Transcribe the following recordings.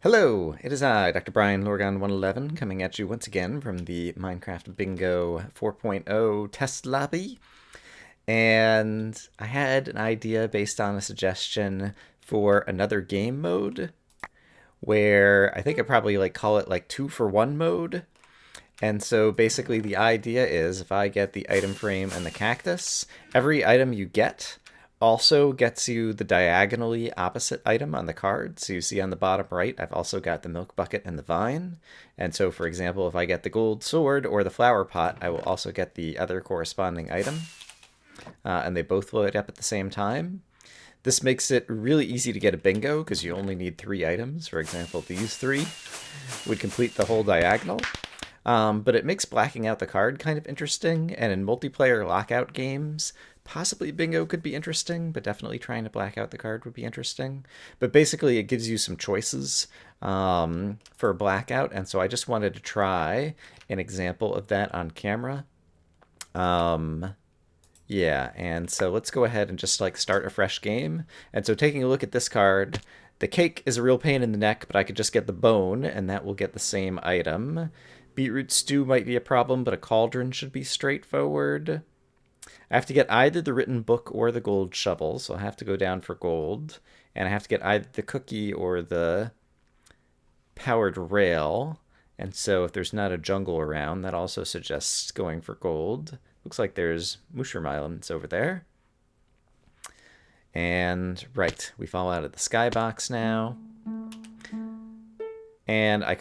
Hello, it is I, Dr. Brian Lorgon111, coming at you once again from the Minecraft Bingo 4.0 test lobby. And I had an idea based on a suggestion for another game mode where I think I'd probably call it like 2-for-1 mode. And so basically the idea is if I get the item frame and the cactus, every item you get also gets you the diagonally opposite item on the card. So you see on the bottom right, I've also got the milk bucket and the vine. And so for example, if I get the gold sword or the flower pot, I will also get the other corresponding item. And they both load up at the same time. This makes it really easy to get a bingo because you only need 3 items. For example, these 3 would complete the whole diagonal. But it makes blacking out the card kind of interesting, and in multiplayer lockout games, possibly bingo could be interesting, but definitely trying to black out the card would be interesting. But basically, it gives you some choices for blackout, and so I just wanted to try an example of that on camera. Yeah, and so let's go ahead and just start a fresh game. And so taking a look at this card, the cake is a real pain in the neck, but I could just get the bone, and that will get the same item. Beetroot stew might be a problem, but a cauldron should be straightforward. I have to get either the written book or the gold shovel, so I have to go down for gold. And I have to get either the cookie or the powered rail. And so if there's not a jungle around, that also suggests going for gold. Looks like there's mushroom islands over there. And right, we fall out of the skybox now. And I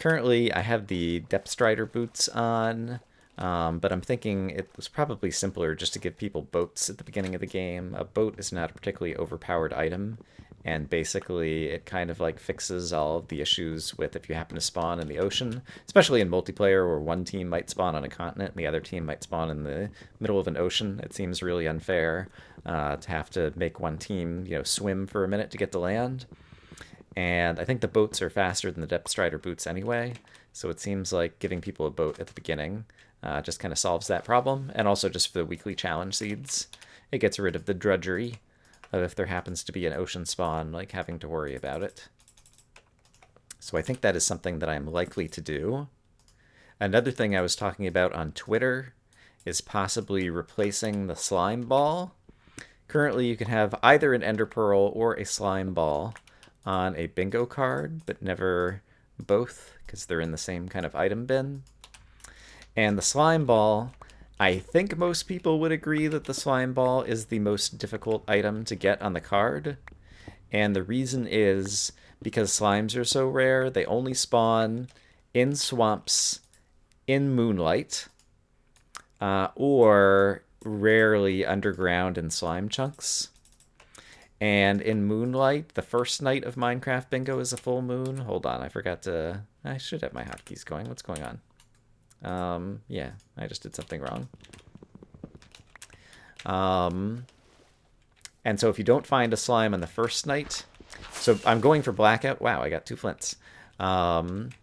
have the Depth Strider boots on, but I'm thinking it was probably simpler just to give people boats at the beginning of the game. A boat is not a particularly overpowered item, and basically it kind of fixes all of the issues with if you happen to spawn in the ocean, especially in multiplayer where one team might spawn on a continent and the other team might spawn in the middle of an ocean. It seems really unfair to have to make one team, swim for a minute to get to land. And I think the boats are faster than the Depth Strider boots anyway, so it seems like giving people a boat at the beginning just kind of solves that problem. And also just for the weekly challenge seeds, it gets rid of the drudgery of if there happens to be an ocean spawn, having to worry about it. So I think that is something that I'm likely to do. Another thing I was talking about on Twitter is possibly replacing the slime ball. Currently you can have either an ender pearl or a slime ball on a bingo card, but never both because they're in the same kind of item bin. And the slime ball, I think most people would agree that the slime ball is the most difficult item to get on the card. And the reason is because slimes are so rare, they only spawn in swamps, in moonlight, or rarely underground in slime chunks. And in Moonlight, the first night of Minecraft Bingo is a full moon. Hold on, I should have my hotkeys going. What's going on? Yeah, I just did something wrong. And so if you don't find a slime on the first night, so I'm going for blackout. Wow, I got 2 flints. And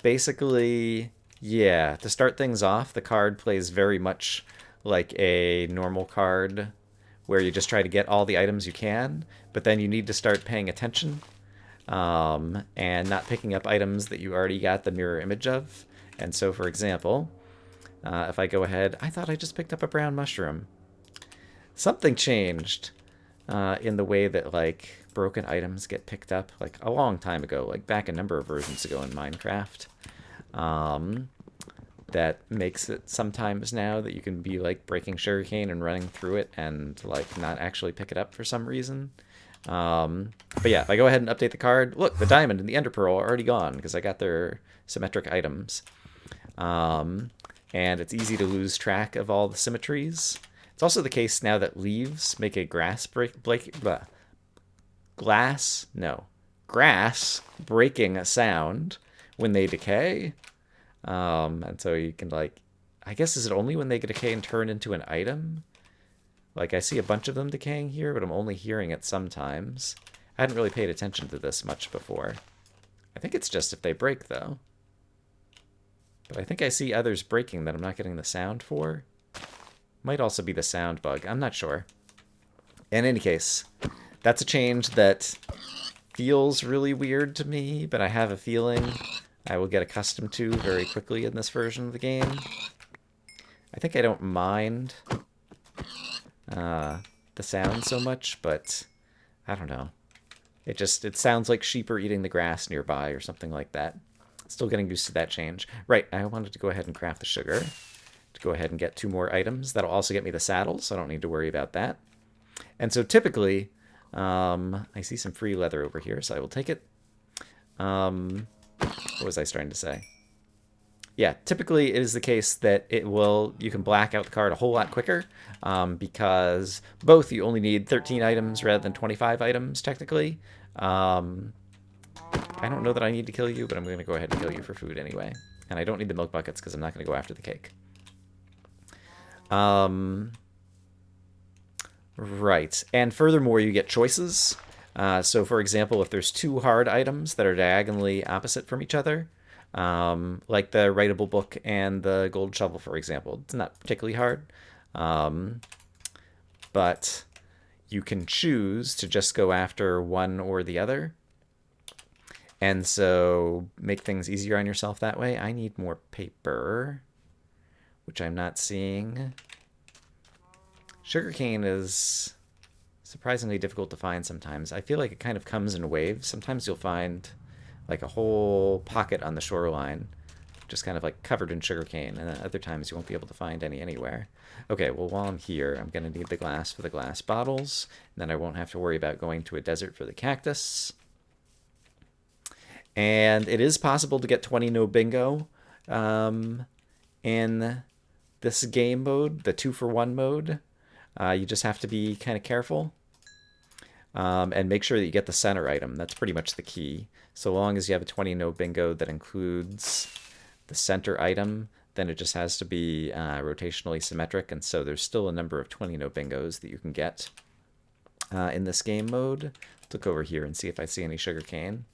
basically, yeah, to start things off, the card plays very much like a normal card where you just try to get all the items you can, but then you need to start paying attention and not picking up items that you already got the mirror image of. And so, for example, if I go ahead, I thought I just picked up a brown mushroom. Something changed in the way that broken items get picked up a long time ago, back a number of versions ago in Minecraft. That makes it sometimes now that you can be breaking sugarcane and running through it and not actually pick it up for some reason. But yeah, if I go ahead and update the card, look, the diamond and the ender pearl are already gone because I got their symmetric items. And it's easy to lose track of all the symmetries. It's also the case now that leaves make a grass breaking a sound when they decay. And so you can I guess, is it only when they decay and turn into an item? I see a bunch of them decaying here, but I'm only hearing it sometimes. I hadn't really paid attention to this much before. I think it's just if they break, though. But I think I see others breaking that I'm not getting the sound for. Might also be the sound bug. I'm not sure. In any case, that's a change that feels really weird to me, but I have a feeling I will get accustomed to very quickly in this version of the game. I think I don't mind the sound so much, but I don't know. It sounds like sheep are eating the grass nearby or something like that. Still getting used to that change. Right, I wanted to go ahead and craft the sugar to go ahead and get 2 more items. That'll also get me the saddle, so I don't need to worry about that. And so typically, I see some free leather over here, so I will take it. What was I starting to say? Yeah, typically it is the case that you can black out the card a whole lot quicker, because both you only need 13 items rather than 25 items, technically. I don't know that I need to kill you, but I'm going to go ahead and kill you for food anyway. And I don't need the milk buckets because I'm not going to go after the cake. Right, and furthermore, you get choices. So, for example, if there's 2 hard items that are diagonally opposite from each other, like the writable book and the gold shovel, for example, it's not particularly hard, but you can choose to just go after one or the other, and so make things easier on yourself that way. I need more paper, which I'm not seeing. Sugarcane is surprisingly difficult to find sometimes. I feel like it kind of comes in waves. Sometimes you'll find like a whole pocket on the shoreline just kind of like covered in sugarcane, and then other times you won't be able to find any anywhere. Okay, well, while I'm here, I'm going to need the glass for the glass bottles, and then I won't have to worry about going to a desert for the cactus. And it is possible to get 20 no bingo in this game mode, the 2-for-1 mode. You just have to be kind of careful and make sure that you get the center item. That's pretty much the key. So long as you have a 20 no bingo that includes the center item, then it just has to be rotationally symmetric. And so there's still a number of 20 no bingos that you can get in this game mode. Let's look over here and see if I see any sugarcane.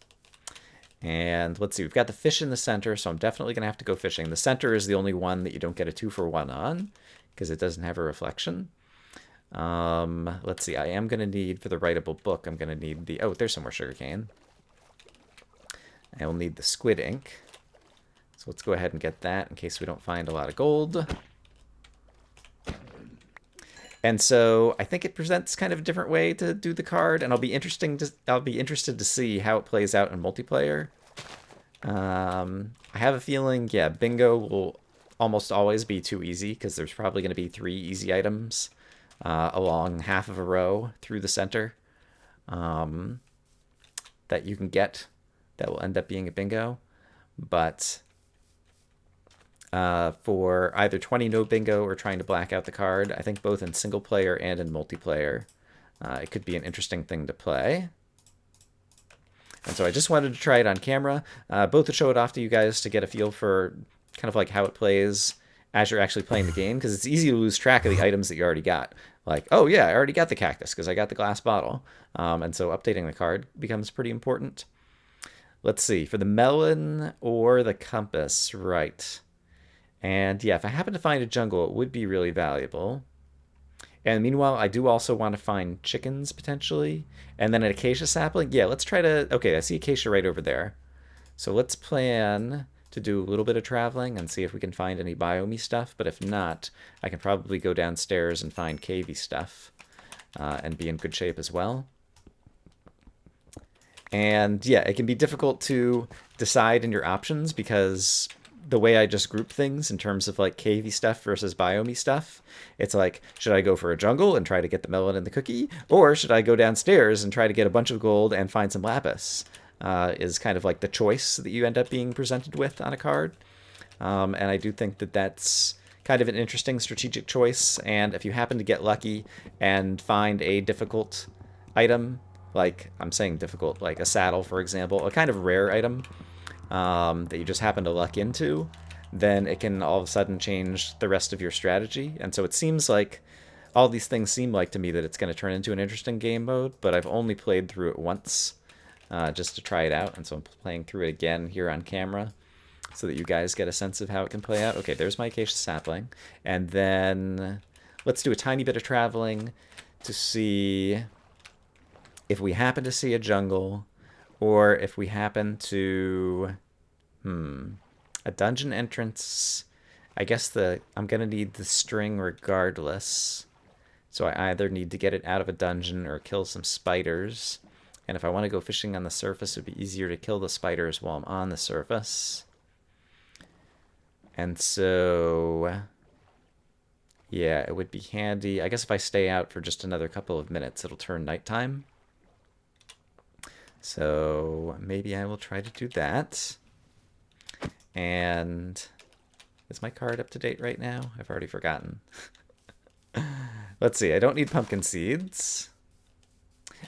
And let's see, we've got the fish in the center, so I'm definitely going to have to go fishing. The center is the only one that you don't get a 2-for-1 on because it doesn't have a reflection. Let's see, I am going to need, for the writable book, I'm going to need the, oh, there's some more sugarcane. I will need the squid ink. So let's go ahead and get that in case we don't find a lot of gold. And so I think it presents kind of a different way to do the card, and I'll be interested to see how it plays out in multiplayer. I have a feeling, yeah, bingo will almost always be too easy because there's probably going to be 3 easy items along half of a row through the center that you can get that will end up being a bingo. But for either 20 no bingo or trying to black out the card, I think both in single player and in multiplayer, it could be an interesting thing to play. And so I just wanted to try it on camera, both to show it off to you guys to get a feel for kind of like how it plays as you're actually playing the game, because it's easy to lose track of the items that you already got. Like, oh yeah, I already got the cactus because I got the glass bottle. And so updating the card becomes pretty important. Let's see, for the melon or the compass, right. And yeah, if I happen to find a jungle, it would be really valuable. And meanwhile, I do also want to find chickens, potentially. And then an acacia sapling. Yeah, let's try to... Okay, I see acacia right over there. So let's plan to do a little bit of traveling and see if we can find any biome stuff. But if not, I can probably go downstairs and find cavey stuff and be in good shape as well. And yeah, it can be difficult to decide in your options because the way I just group things in terms of like cavey stuff versus biome stuff, it's like, should I go for a jungle and try to get the melon and the cookie? Or should I go downstairs and try to get a bunch of gold and find some lapis? Is kind of like the choice that you end up being presented with on a card. And I do think that that's kind of an interesting strategic choice. And if you happen to get lucky and find a difficult item, like I'm saying difficult, like a saddle, for example, a kind of rare item, that you just happen to luck into, then it can all of a sudden change the rest of your strategy. And so it seems like all these things seem like to me that it's going to turn into an interesting game mode, but I've only played through it once just to try it out. And so I'm playing through it again here on camera so that you guys get a sense of how it can play out. Okay, there's my acacia sapling. And then let's do a tiny bit of traveling to see if we happen to see a jungle. or if we happen to... A dungeon entrance... I guess I'm going to need the string regardless. So I either need to get it out of a dungeon or kill some spiders. And if I want to go fishing on the surface, it would be easier to kill the spiders while I'm on the surface. And so... yeah, it would be handy. I guess if I stay out for just another couple of minutes, it'll turn nighttime. So maybe I will try to do that. And is my card up to date right now? I've already forgotten. Let's see. I don't need pumpkin seeds.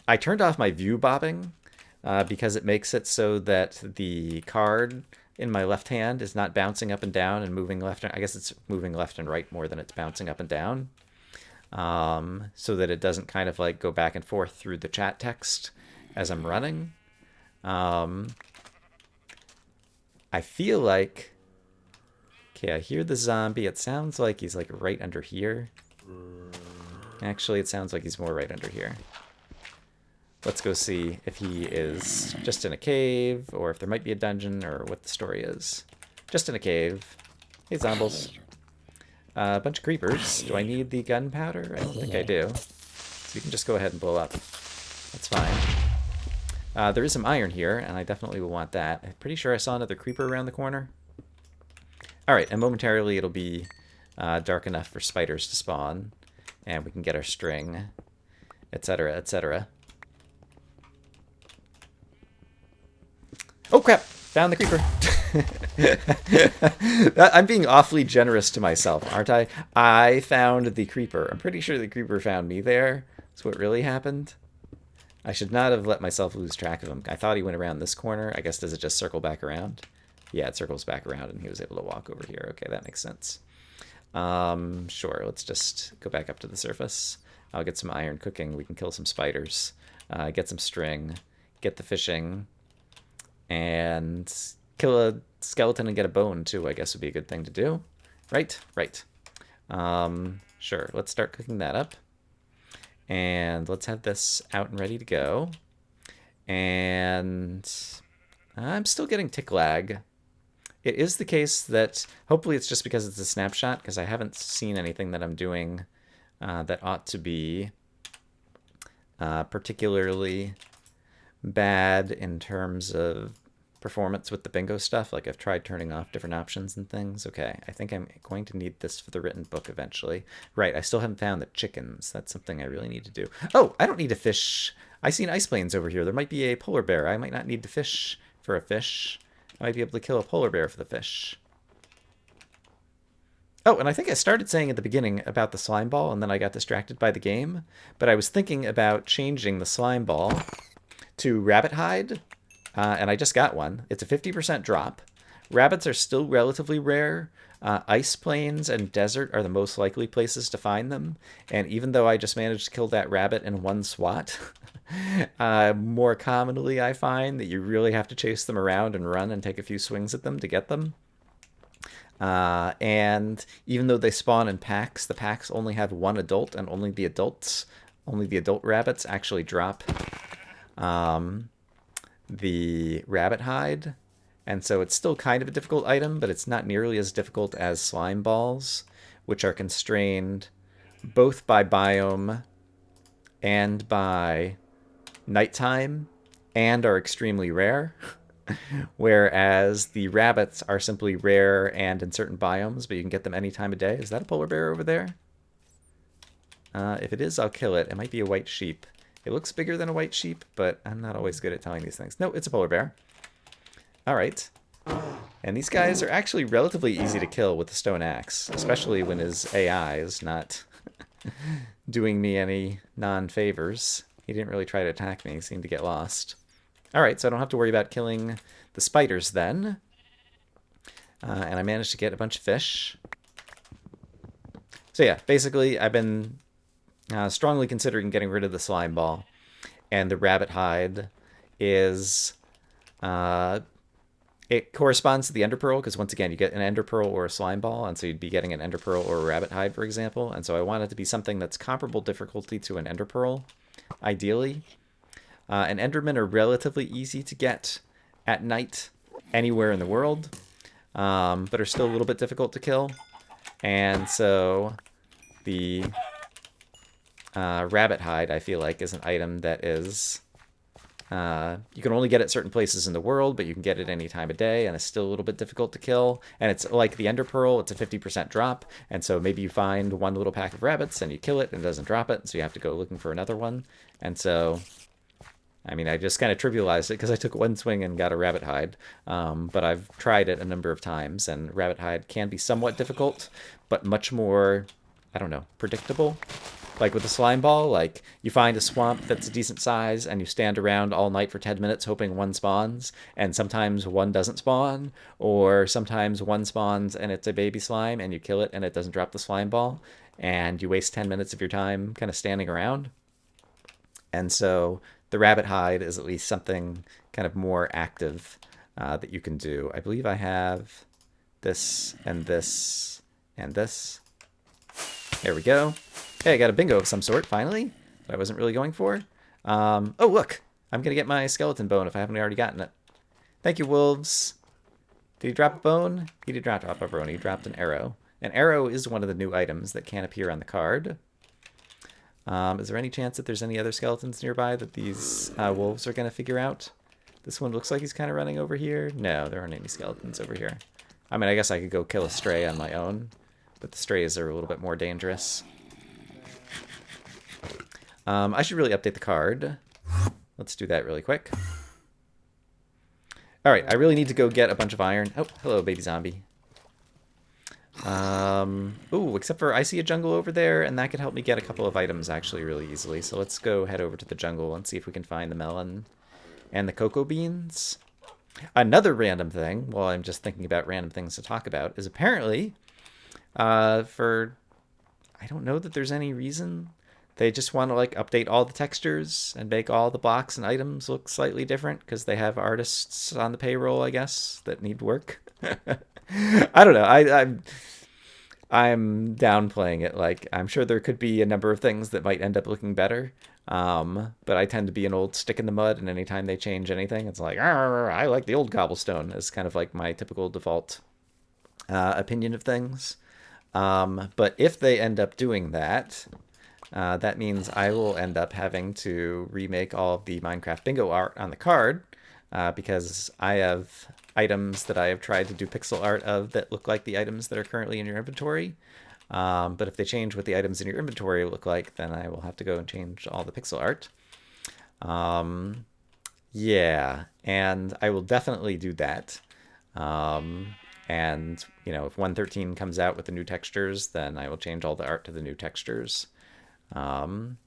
I turned off my view bobbing because it makes it so that the card in my left hand is not bouncing up and down and moving left. I guess it's moving left and right more than it's bouncing up and down. So that it doesn't kind of like go back and forth through the chat text as I'm running. I feel like... okay, I hear the zombie. It sounds like he's like right under here. Actually, it sounds like he's more right under here. Let's go see if he is just in a cave, or if there might be a dungeon, or what the story is. Just in a cave. Hey, zombies. A bunch of creepers. Do I need the gunpowder? I don't think I do. So you can just go ahead and blow up. That's fine. There is some iron here, and I definitely will want that. I'm pretty sure I saw another creeper around the corner. Alright, and momentarily it'll be dark enough for spiders to spawn, and we can get our string, etc., etc. Oh crap! Found the creeper! I'm being awfully generous to myself, aren't I? I found the creeper. I'm pretty sure the creeper found me there. That's what really happened. I should not have let myself lose track of him. I thought he went around this corner. I guess does it just circle back around? Yeah, it circles back around and he was able to walk over here. Okay, that makes sense. Sure, let's just go back up to the surface. I'll get some iron cooking. We can kill some spiders. Get some string. Get the fishing. And kill a skeleton and get a bone, too, I guess would be a good thing to do. Right? Right. Sure, let's start cooking that up. And let's have this out and ready to go. And I'm still getting tick lag. It is the case that hopefully it's just because it's a snapshot, because I haven't seen anything that I'm doing that ought to be particularly bad in terms of performance with the bingo stuff. Like I've tried turning off different options and things. Okay, I think I'm going to need this for the written book eventually. Right, I still haven't found the chickens. That's something I really need to do. Oh, I don't need to fish. I see ice plains over here. There might be a polar bear. I might not need to fish for a fish. I might be able to kill a polar bear for the fish. Oh, and I think I started saying at the beginning about the slime ball, and then I got distracted by the game. But I was thinking about changing the slime ball to rabbit hide, and I just got one. It's a 50% drop. Rabbits are still relatively rare. Ice plains and desert are the most likely places to find them. And even though I just managed to kill that rabbit in one swat, more commonly I find that you really have to chase them around and run and take a few swings at them to get them. And even though they spawn in packs, the packs only have one adult, and only the adult rabbits actually drop the rabbit hide. And so it's still kind of a difficult item, but it's not nearly as difficult as slime balls, which are constrained both by biome and by nighttime, and are extremely rare. Whereas the rabbits are simply rare and in certain biomes, but you can get them any time of day. Is that a polar bear over there? If it is, I'll kill it. It might be a white sheep. It looks bigger than a white sheep, but I'm not always good at telling these things. No, it's a polar bear. All right. And these guys are actually relatively easy to kill with the stone axe, especially when his AI is not doing me any non-favors. He didn't really try to attack me. He seemed to get lost. All right, so I don't have to worry about killing the spiders then. And I managed to get a bunch of fish. So yeah, basically I've been strongly considering getting rid of the slime ball. And the rabbit hide is... it corresponds to the ender pearl, because once again, you get an ender pearl or a slime ball, and so you'd be getting an ender pearl or a rabbit hide, for example. And so I want it to be something that's comparable difficulty to an ender pearl, ideally. And Endermen are relatively easy to get at night anywhere in the world, but are still a little bit difficult to kill. And so the rabbit hide, I feel like, is an item that is... you can only get it certain places in the world, but you can get it any time of day, and it's still a little bit difficult to kill. And it's like the Ender Pearl, it's a 50% drop, and so maybe you find one little pack of rabbits and you kill it and it doesn't drop it, so you have to go looking for another one. And so, I mean, I just kind of trivialized it because I took one swing and got a rabbit hide, but I've tried it a number of times, and rabbit hide can be somewhat difficult, but much more, I don't know, predictable. Like with the slime ball, like you find a swamp that's a decent size and you stand around all night for 10 minutes hoping one spawns, and sometimes one doesn't spawn, or sometimes one spawns and it's a baby slime and you kill it and it doesn't drop the slime ball, and you waste 10 minutes of your time kind of standing around. And so the rabbit hide is at least something kind of more active that you can do. I believe I have this and this and this. There we go. Hey, I got a bingo of some sort, finally, that I wasn't really going for. Oh, look! I'm going to get my skeleton bone if I haven't already gotten it. Thank you, wolves. Did he drop a bone? He did not drop a bone. He dropped an arrow. An arrow is one of the new items that can appear on the card. Is there any chance that there's any other skeletons nearby that these wolves are going to figure out? This one looks like he's kind of running over here. No, there aren't any skeletons over here. I mean, I guess I could go kill a stray on my own, but the strays are a little bit more dangerous. I should really update the card. Let's do that really quick. Alright, I really need to go get a bunch of iron. Oh, hello, baby zombie. Ooh, except for I see a jungle over there, and that could help me get a couple of items actually really easily. So let's go head over to the jungle and see if we can find the melon and the cocoa beans. Another random thing, while I'm just thinking about random things to talk about, is apparently, I don't know that there's any reason... They just want to like update all the textures and make all the blocks and items look slightly different because they have artists on the payroll, I guess, that need work. I don't know. I'm downplaying it. Like, I'm sure there could be a number of things that might end up looking better. But I tend to be an old stick in the mud, and anytime they change anything, it's like, I like the old cobblestone. Is kind of like my typical default opinion of things. But if they end up doing that... that means I will end up having to remake all of the Minecraft bingo art on the card because I have items that I have tried to do pixel art of that look like the items that are currently in your inventory. But if they change what the items in your inventory look like, then I will have to go and change all the pixel art. Yeah, and I will definitely do that. And, you know, if 1.13 comes out with the new textures, then I will change all the art to the new textures. I'm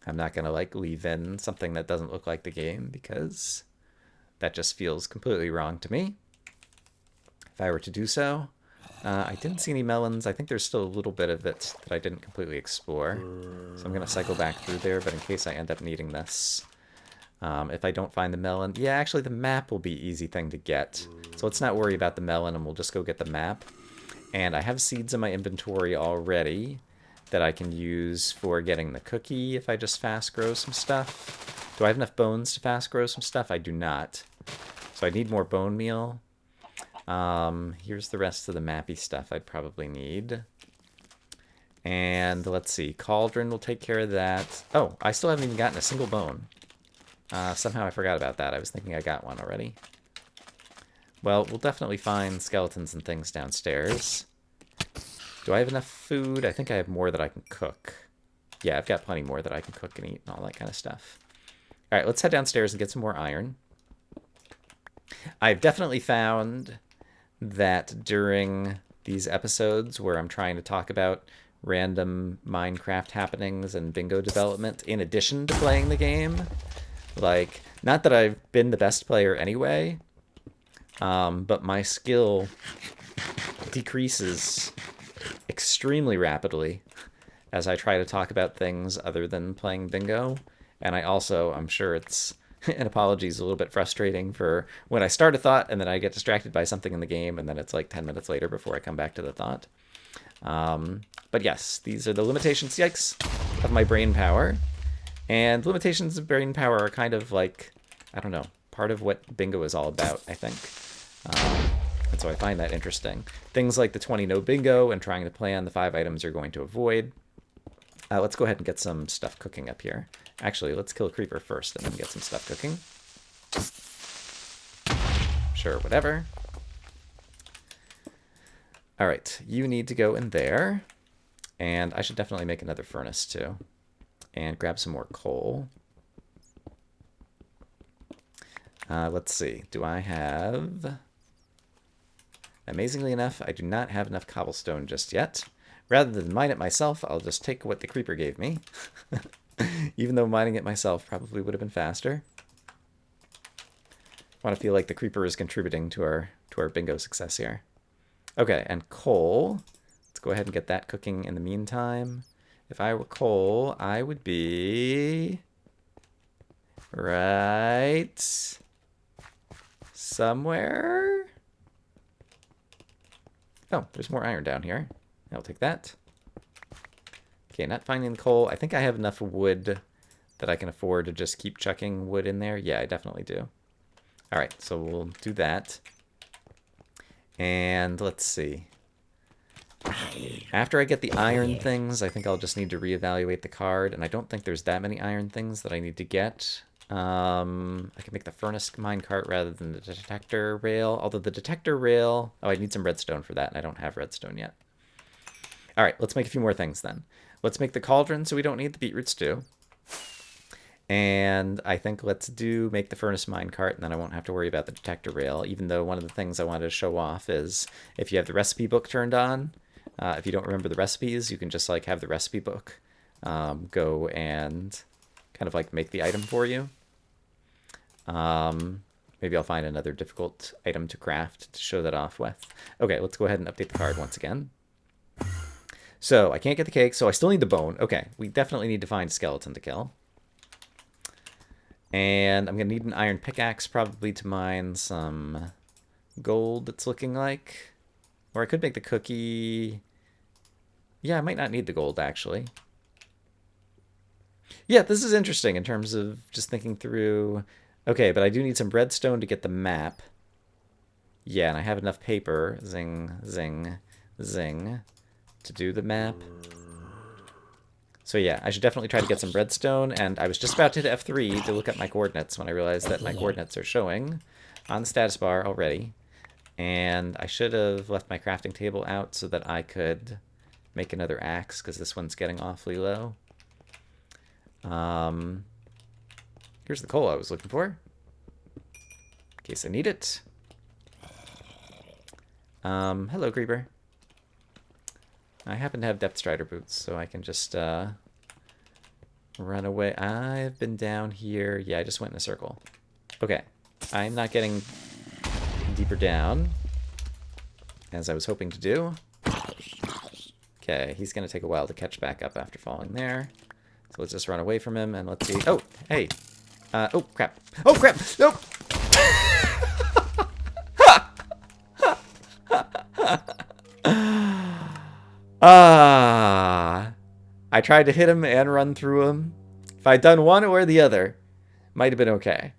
not gonna like leave in something that doesn't look like the game because that just feels completely wrong to me if I were to do so. I didn't see any melons. I think there's still a little bit of it that I didn't completely explore, so I'm gonna cycle back through there, but in case I end up needing this, if I don't find the melon, yeah, actually the map will be an easy thing to get, so let's not worry about the melon and we'll just go get the map. And I have seeds in my inventory already that I can use for getting the cookie if I just fast grow some stuff. Do I have enough bones to fast grow some stuff? I do not. So I need more bone meal. Here's the rest of the mappy stuff I'd probably need. And let's see, cauldron will take care of that. Oh, I still haven't even gotten a single bone. Somehow I forgot about that. I was thinking I got one already. Well, we'll definitely find skeletons and things downstairs. Do I have enough food? I think I have more that I can cook. Yeah, I've got plenty more that I can cook and eat and all that kind of stuff. All right, let's head downstairs and get some more iron. I've definitely found that during these episodes where I'm trying to talk about random Minecraft happenings and bingo development in addition to playing the game, like, not that I've been the best player anyway, but my skill decreases extremely rapidly as I try to talk about things other than playing bingo. And I also, I'm sure it's, and apologies, a little bit frustrating for when I start a thought and then I get distracted by something in the game and then it's like 10 minutes later before I come back to the thought. But yes, these are the limitations, yikes, of my brain power. And limitations of brain power are kind of like, I don't know, part of what bingo is all about, I think. And so I find that interesting. Things like the 20 no bingo and trying to plan the 5 items you're going to avoid. Let's go ahead and get some stuff cooking up here. Actually, let's kill a creeper first and then get some stuff cooking. Sure, whatever. All right, you need to go in there. And I should definitely make another furnace too. And grab some more coal. Let's see. Do I have... Amazingly enough, I do not have enough cobblestone just yet. Rather than mine it myself, I'll just take what the creeper gave me. Even though mining it myself probably would have been faster. I want to feel like the creeper is contributing to our bingo success here. Okay, and coal. Let's go ahead and get that cooking in the meantime. If I were coal, I would be... right... somewhere? Oh, there's more iron down here. I'll take that. Okay, not finding coal. I think I have enough wood that I can afford to just keep chucking wood in there. Yeah, I definitely do. All right, so we'll do that. And let's see. After I get the iron things, I think I'll just need to reevaluate the card. And I don't think there's that many iron things that I need to get. I can make the furnace minecart rather than the detector rail. Although the detector rail... Oh, I need some redstone for that, and I don't have redstone yet. All right, let's make a few more things then. Let's make the cauldron so we don't need the beetroot stew. And I think let's make the furnace minecart, and then I won't have to worry about the detector rail, even though one of the things I wanted to show off is if you have the recipe book turned on, if you don't remember the recipes, you can just like have the recipe book go and kind of like make the item for you. Maybe I'll find another difficult item to craft to show that off with. Okay, let's go ahead and update the card once again. So I can't get the cake, so I still need the bone. Okay, we definitely need to find a skeleton to kill. And I'm going to need an iron pickaxe probably to mine some gold, it's looking like. Or I could make the cookie. Yeah, I might not need the gold, actually. Yeah, this is interesting in terms of just thinking through... Okay, but I do need some redstone to get the map. Yeah, and I have enough paper. Zing, zing, zing. To do the map. So yeah, I should definitely try to get some redstone, and I was just about to hit F3 to look at my coordinates when I realized that my coordinates are showing on the status bar already. And I should have left my crafting table out so that I could make another axe, because this one's getting awfully low. Here's the coal I was looking for, in case I need it. Hello, creeper. I happen to have depth strider boots, so I can just run away. I've been down here. Yeah, I just went in a circle. Okay, I'm not getting deeper down, as I was hoping to do. Okay, he's going to take a while to catch back up after falling there. So let's just run away from him, and let's see. Oh, hey. Oh, crap. Oh, crap! Nope! I tried to hit him and run through him. If I'd done one or the other, might have been okay.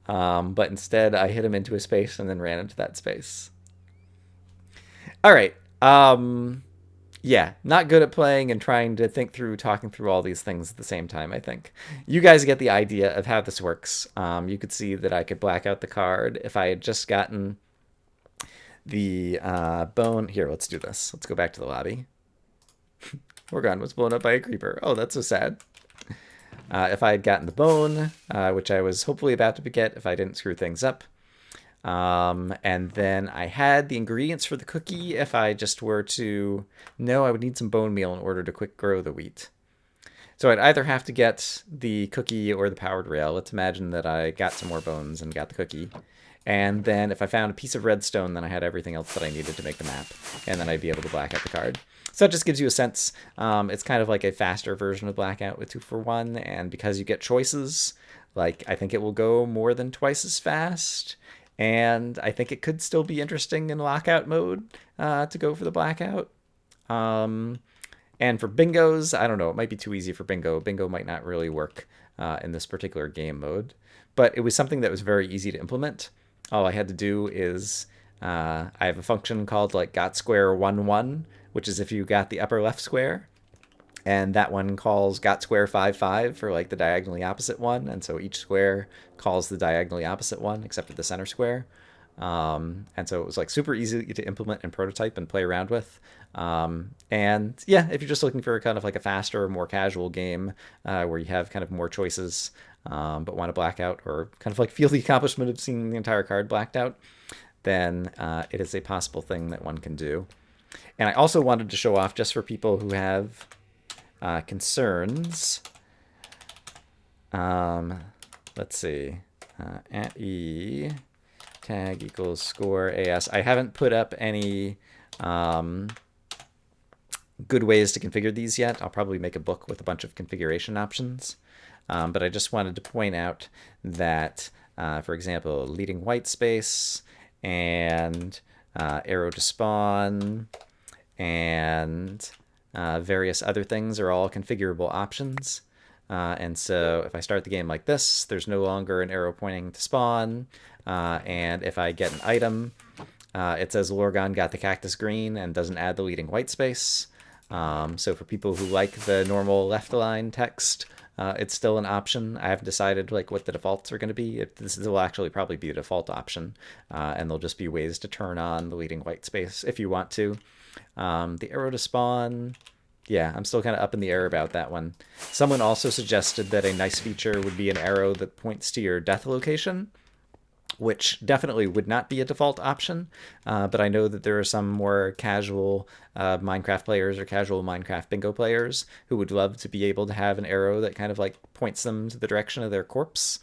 But instead, I hit him into a space and then ran into that space. All right. Yeah, not good at playing and trying to think through, talking through all these things at the same time, I think. You guys get the idea of how this works. You could see that I could black out the card if I had just gotten the bone. Here, let's do this. Let's go back to the lobby. Morgan was blown up by a creeper. Oh, that's so sad. If I had gotten the bone, which I was hopefully about to get if I didn't screw things up. And then I had the ingredients for the cookie if I just were to... No, I would need some bone meal in order to quick grow the wheat. So I'd either have to get the cookie or the powered rail. Let's imagine that I got some more bones and got the cookie. And then if I found a piece of redstone, then I had everything else that I needed to make the map. And then I'd be able to black out the card. So that just gives you a sense. It's kind of like a faster version of blackout with 2-for-1. And because you get choices, like I think it will go more than twice as fast. And I think it could still be interesting in lockout mode to go for the blackout. And for bingos, I don't know. It might be too easy for bingo. Bingo might not really work in this particular game mode. But it was something that was very easy to implement. All I had to do is I have a function called like got square 1 1, which is if you got the upper left square, and that one calls got square 5 5 for like the diagonally opposite one, and so each square calls the diagonally opposite one except for the center square. And so it was like super easy to implement and prototype and play around with. And yeah, if you're just looking for kind of like a faster, more casual game where you have kind of more choices, but want to black out or kind of like feel the accomplishment of seeing the entire card blacked out, then it is a possible thing that one can do. And I also wanted to show off, just for people who have concerns. Let's see. At E tag equals score AS. I haven't put up any good ways to configure these yet. I'll probably make a book with a bunch of configuration options. But I just wanted to point out that, for example, leading white space and arrow to spawn and various other things are all configurable options. And so if I start the game like this, there's no longer an arrow pointing to spawn. And if I get an item, it says Lorgon got the cactus green and doesn't add the leading white space. So for people who like the normal left align text, it's still an option. I haven't decided like what the defaults are going to be. This will actually probably be a default option, and there'll just be ways to turn on the leading white space if you want to. The arrow to spawn, yeah, I'm still kind of up in the air about that one. Someone also suggested that a nice feature would be an arrow that points to your death location, which definitely would not be a default option, but I know that there are some more casual Minecraft players or casual Minecraft bingo players who would love to be able to have an arrow that kind of like points them to the direction of their corpse,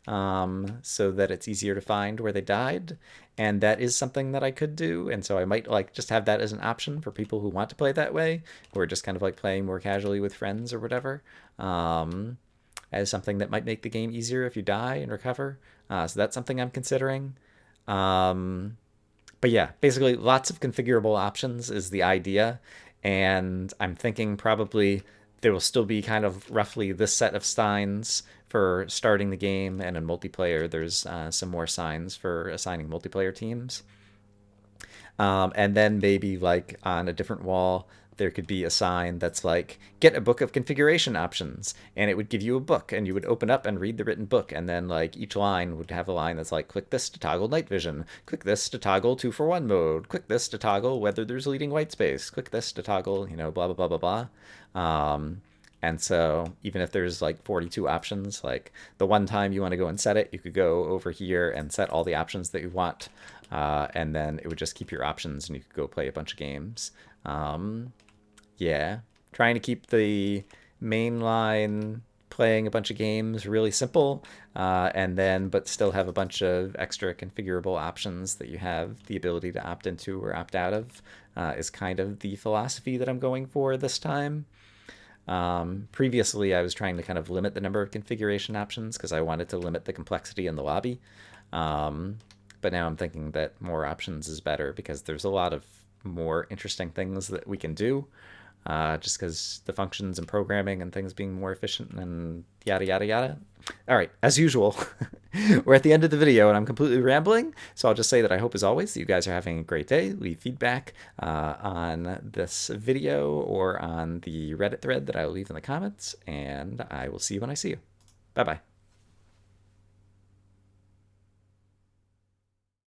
so that it's easier to find where they died. And that is something that I could do, and so I might like just have that as an option for people who want to play that way, who are just kind of like playing more casually with friends or whatever, as something that might make the game easier if you die and recover. So that's something I'm considering. But yeah, basically lots of configurable options is the idea, and I'm thinking probably there will still be kind of roughly this set of signs for starting the game, and in multiplayer there's some more signs for assigning multiplayer teams. And then maybe like on a different wall there could be a sign that's like, get a book of configuration options, and it would give you a book, and you would open up and read the written book, and then like each line would have a line that's like, click this to toggle night vision, click this to toggle 2-for-1 mode, click this to toggle whether there's leading white space, click this to toggle, you know, blah blah blah blah blah. And so even if there's like 42 options, like the one time you want to go and set it, you could go over here and set all the options that you want, and then it would just keep your options and you could go play a bunch of games. Yeah, trying to keep the main line playing a bunch of games really simple, and then but still have a bunch of extra configurable options that you have the ability to opt into or opt out of, is kind of the philosophy that I'm going for this time. Previously, I was trying to kind of limit the number of configuration options because I wanted to limit the complexity in the lobby. But now I'm thinking that more options is better because there's a lot of more interesting things that we can do, just because the functions and programming and things being more efficient and yada, yada, yada. All right, as usual, we're at the end of the video and I'm completely rambling. So I'll just say that I hope, as always, that you guys are having a great day. Leave feedback on this video or on the Reddit thread that I will leave in the comments, and I will see you when I see you. Bye-bye.